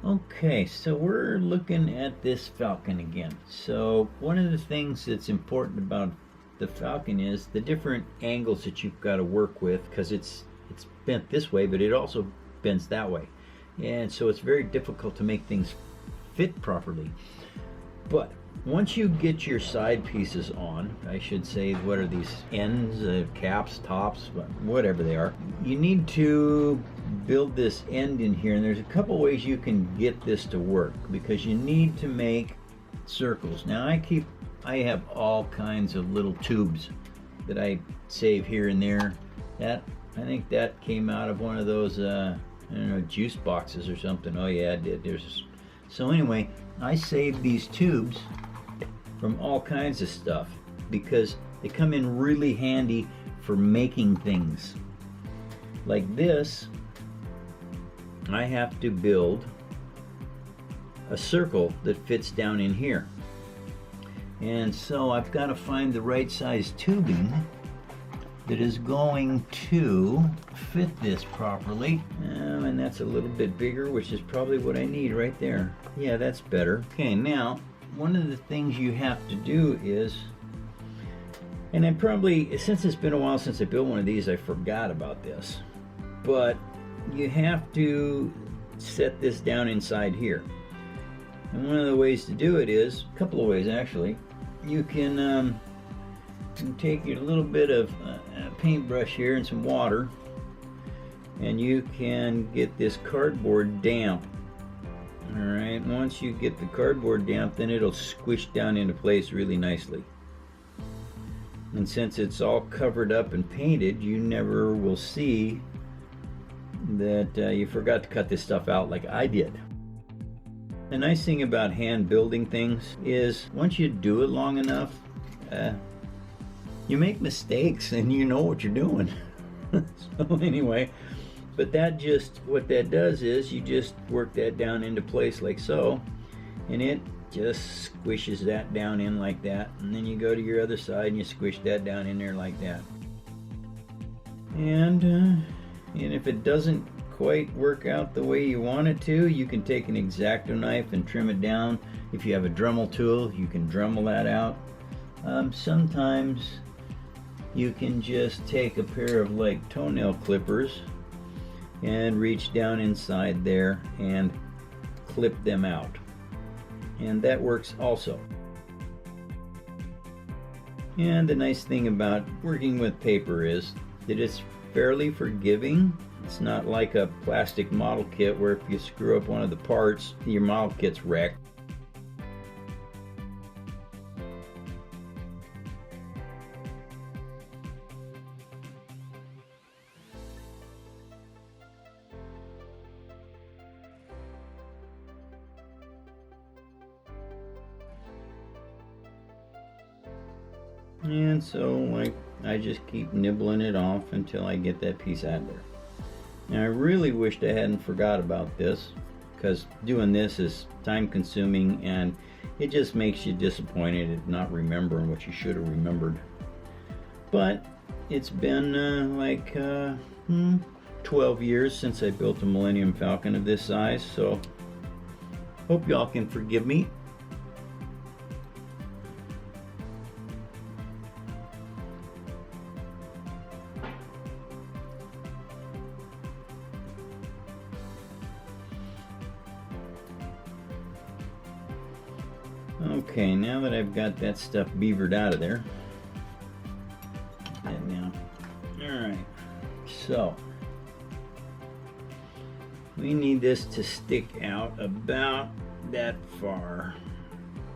Okay, so we're looking at this Falcon again. So one of the things that's important about the Falcon is the different angles that you've got to work with, because it's bent this way, but it also bends that way. And so it's very difficult to make things fit properly. But once you get your side pieces on, I should say, what are these ends, caps, tops, whatever they are, you need to build this end in here, and there's a couple ways you can get this to work, because you need to make circles. Now I have all kinds of little tubes that I save here and there. I think that came out of one of those I don't know, juice boxes or something. Oh yeah, it did. So anyway, I save these tubes from all kinds of stuff because they come in really handy for making things. Like this, I have to build a circle that fits down in here. And so I've got to find the right size tubing that is going to fit this properly. And that's a little bit bigger, which is probably what I need right there. Yeah, that's better. Okay, now, one of the things you have to do is, and I probably, since it's been a while since I built one of these, I forgot about this, but you have to set this down inside here. And one of the ways to do it is, a couple of ways actually, you can take a little bit of a paintbrush here and some water, and you can get this cardboard damp. Alright, once you get the cardboard damp, then it'll squish down into place really nicely. And since it's all covered up and painted, you never will see that you forgot to cut this stuff out like I did. The nice thing about hand building things is once you do it long enough, you make mistakes and you know what you're doing. So anyway, but what that does is you just work that down into place like so, and it just squishes that down in like that, and then you go to your other side and you squish that down in there like that. And if it doesn't quite work out the way you want it to, you can take an X-Acto knife and trim it down. If you have a Dremel tool, you can Dremel that out. Sometimes you can just take a pair of like toenail clippers and reach down inside there and clip them out, and that works also. And the nice thing about working with paper is that it's fairly forgiving. It's not like a plastic model kit where if you screw up one of the parts, your model kit's wrecked. And so I just keep nibbling it off until I get that piece out of there. Now I really wished I hadn't forgot about this, because doing this is time consuming and it just makes you disappointed at not remembering what you should have remembered. But it's been 12 years since I built a Millennium Falcon of this size, so hope y'all can forgive me. Okay, now that I've got that stuff beavered out of there, that now. Alright, so we need this to stick out about that far,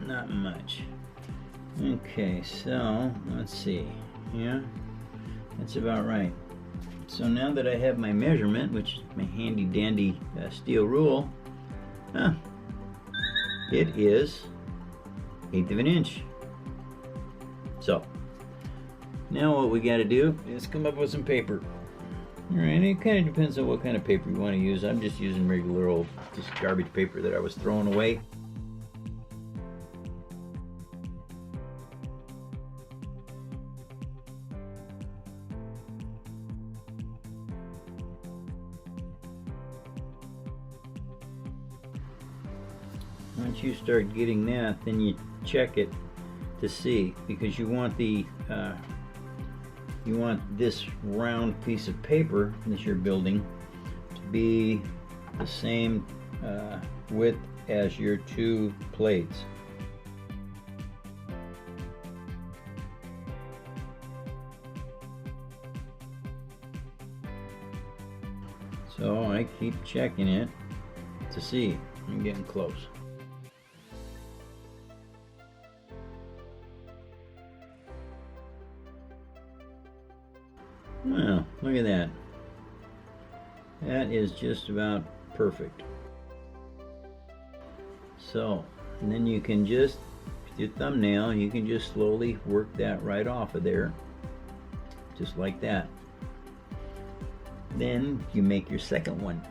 not much. Okay, so let's see, yeah, that's about right. So now that I have my measurement, which is my handy dandy steel rule, it is 1/8 of an inch. So now what we got to do is come up with some paper. Alright, it kind of depends on what kind of paper you want to use. I'm just using regular old just garbage paper that I was throwing away. Once you start getting that, then you check it to see, because you want this round piece of paper that you're building to be the same width as your two plates. So I keep checking it to see. I'm getting close. Well, look at that. That is just about perfect. So, and then you can just, with your thumbnail, you can just slowly work that right off of there. Just like that. Then you make your second one.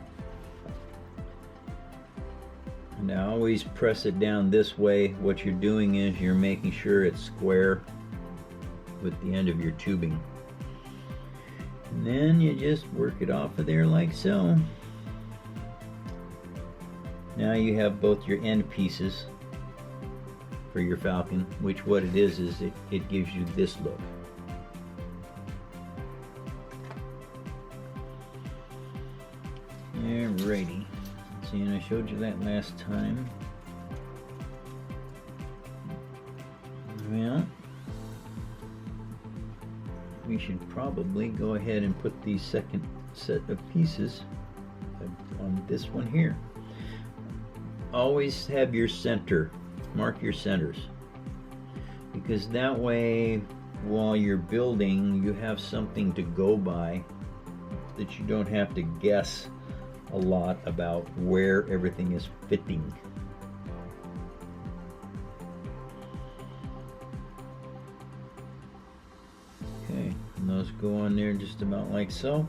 And I always press it down this way. What you're doing is you're making sure it's square with the end of your tubing. And then you just work it off of there like so. Now you have both your end pieces for your Falcon, which what it is it gives you this look. Alrighty. See, and I showed you that last time. Well, we should probably go ahead and put the second set of pieces on this one here. Always have your center, mark your centers, because that way while you're building you have something to go by, that you don't have to guess a lot about where everything is fitting. Okay, and those go on there just about like so.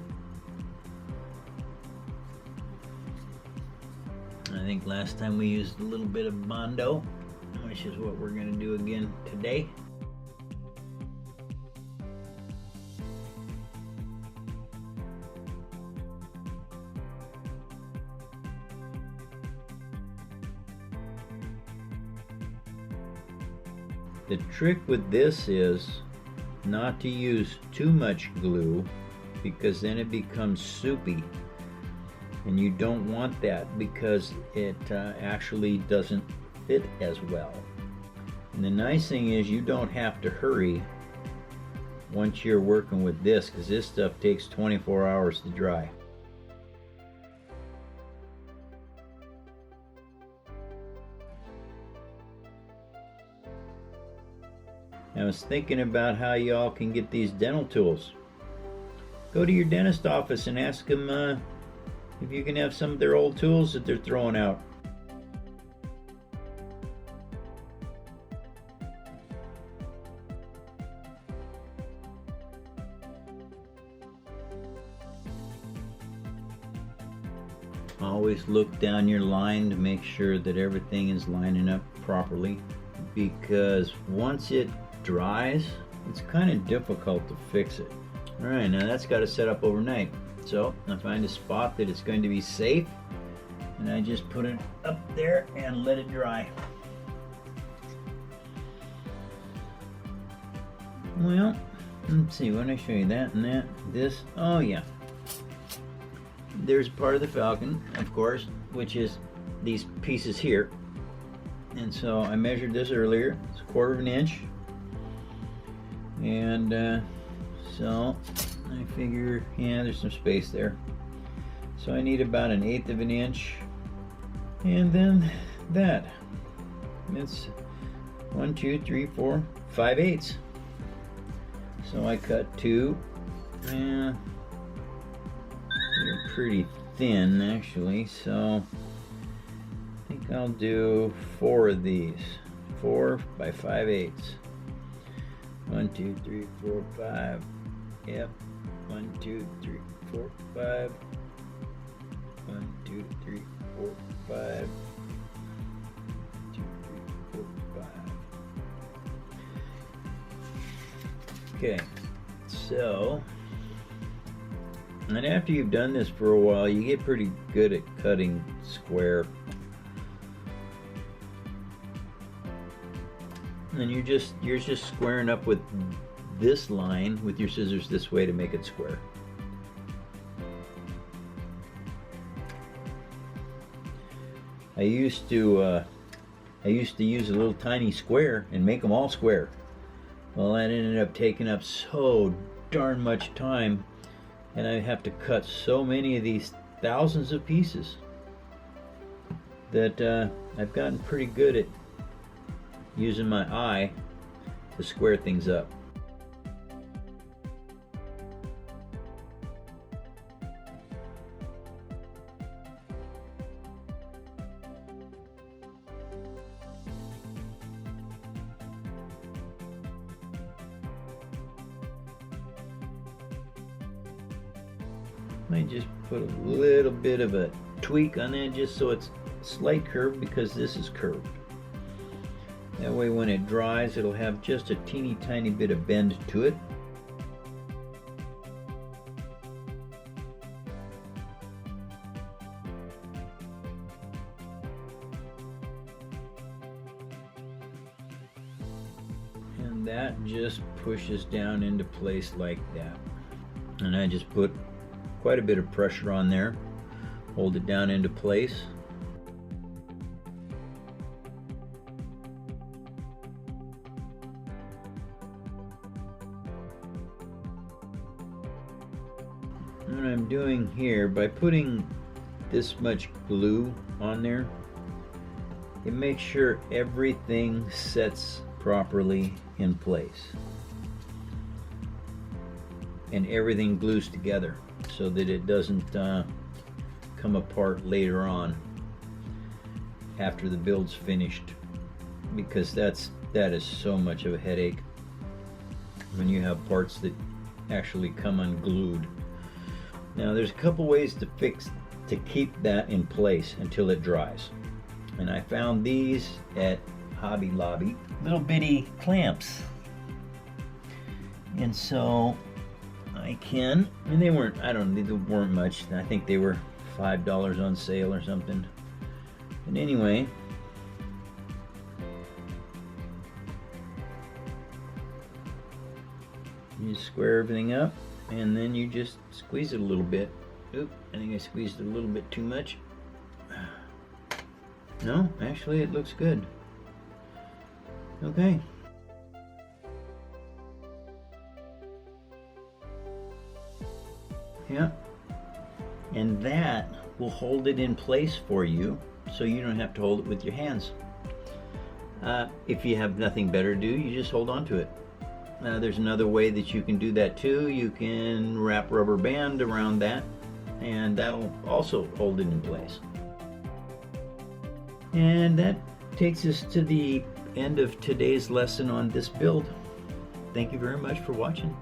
I think last time we used a little bit of Bondo, which is what we're going to do again today. The trick with this is not to use too much glue, because then it becomes soupy. And you don't want that, because it actually doesn't fit as well. And the nice thing is you don't have to hurry once you're working with this, because this stuff takes 24 hours to dry. I was thinking about how y'all can get these dental tools. Go to your dentist office and ask them if you can have some of their old tools that they're throwing out. Always look down your line to make sure that everything is lining up properly, because once it dries, it's kind of difficult to fix it. Alright, now that's got to set up overnight. So I find a spot that it's going to be safe, and I just put it up there and let it dry. Well, let's see, when I show you that and that, this, oh yeah. There's part of the Falcon, of course, which is these pieces here. And so I measured this earlier, it's 1/4 inch. And so I figure, yeah, there's some space there. So I need about 1/8 inch. And then that. It's 1, 2, 3, 4, 5/8. So I cut 2. And they're pretty thin actually. So I think I'll do 4 of these. 4 by 5/8. 1, 2, 3, 4, 5. Yep. 1, 2, 3, 4, 5. 1, 2, 3, 4, 5. 2, 3, 4, 5. Okay. So, and after you've done this for a while, you get pretty good at cutting square. And you're just squaring up with this line with your scissors this way to make it square. I used to use a little tiny square and make them all square. Well, that ended up taking up so darn much time, and I have to cut so many of these thousands of pieces that I've gotten pretty good at using my eye to square things up. I just put a little bit of a tweak on it just so it's slight curve, because this is curved. That way when it dries, it'll have just a teeny tiny bit of bend to it. And that just pushes down into place like that. And I just put quite a bit of pressure on there, hold it down into place. What I'm doing here, by putting this much glue on there, it makes sure everything sets properly in place and everything glues together, so that it doesn't come apart later on after the build's finished, because that is so much of a headache when you have parts that actually come unglued. Now there's a couple ways to keep that in place until it dries, and I found these at Hobby Lobby, little bitty clamps, and so I can, and they weren't much. I think they were $5 on sale or something. But anyway, you square everything up, and then you just squeeze it a little bit. Oop, I think I squeezed it a little bit too much. No, actually it looks good. Okay. Yeah, and that will hold it in place for you, so you don't have to hold it with your hands. If you have nothing better to do, you just hold on to it. There's another way that you can do that too. You can wrap rubber band around that, and that'll also hold it in place. And that takes us to the end of today's lesson on this build. Thank you very much for watching.